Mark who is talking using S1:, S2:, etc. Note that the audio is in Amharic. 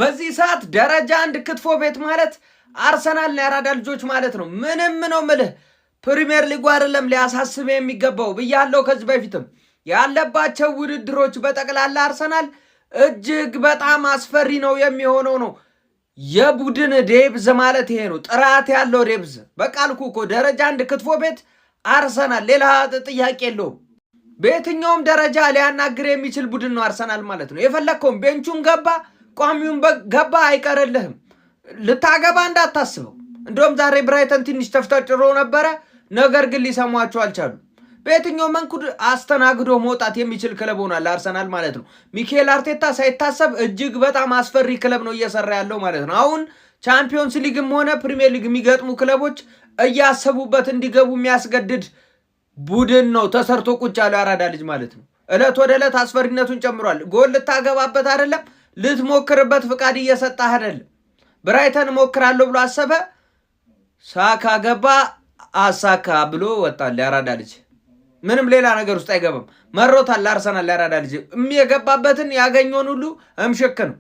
S1: በዚህ ሰዓት ደረጃ አንድ ክትፎ ቤት ማለት አርሰናል ያራዳ ልጆች ማለት ነው። ምንም ነው ምልህ ፕሪሚየር ሊግ አይደለም ሊያሳስብ የሚገባው ብያለው። ከዚህ በፊትም ያለባቸው ውድድሮች በጠቅላላ አርሰናል እጅግ በጣም አስፈሪ ነው የሚሆነው ነው። የቡድን ዴብዝ ማለት ይሄ ነው። ጥራት ያለው ዴብዝ በቃልኩ እኮ ደረጃ አንድ ክትፎ ቤት አርሰናል፣ ሌላ ጥያቄ የለውም። በየትኛውም ደረጃ ሊያናግር የሚችል ቡድን ነው አርሰናል ማለት ነው። የፈለግከውም ቤንቹን ገባ ቋሚውን ገባ አይቀርልህም። ልታገባ እንዳታስበው። እንደውም ዛሬ ብራይተን ትንሽ ተፍተጭሮ ነበረ፣ ነገር ግን ሊሰሟቸው አልቻሉ። በየትኛው መንኩድ አስተናግዶ መውጣት የሚችል ክለብ ሆኗል አርሰናል ማለት ነው። ሚኬል አርቴታ ሳይታሰብ እጅግ በጣም አስፈሪ ክለብ ነው እየሰራ ያለው ማለት ነው። አሁን ቻምፒዮንስ ሊግም ሆነ ፕሪሚየር ሊግ የሚገጥሙ ክለቦች እያሰቡበት እንዲገቡ የሚያስገድድ ቡድን ነው ተሰርቶ ቁጭ ያለው ያራዳ ልጅ ማለት ነው። እለት ወደ እለት አስፈሪነቱን ጨምሯል። ጎል ልታገባበት አይደለም ልትሞክርበት ፍቃድ እየሰጣህ አይደለም። ብራይተን ሞክራለሁ ብሎ አሰበ፣ ሳካ ገባ፣ አሳካ ብሎ ወጣል ያራዳ ልጅ። ምንም ሌላ ነገር ውስጥ አይገባም። መሮታል አርሰናል ያራዳ ልጅ። የሚገባበትን ያገኘውን ሁሉ እምሽክ ነው።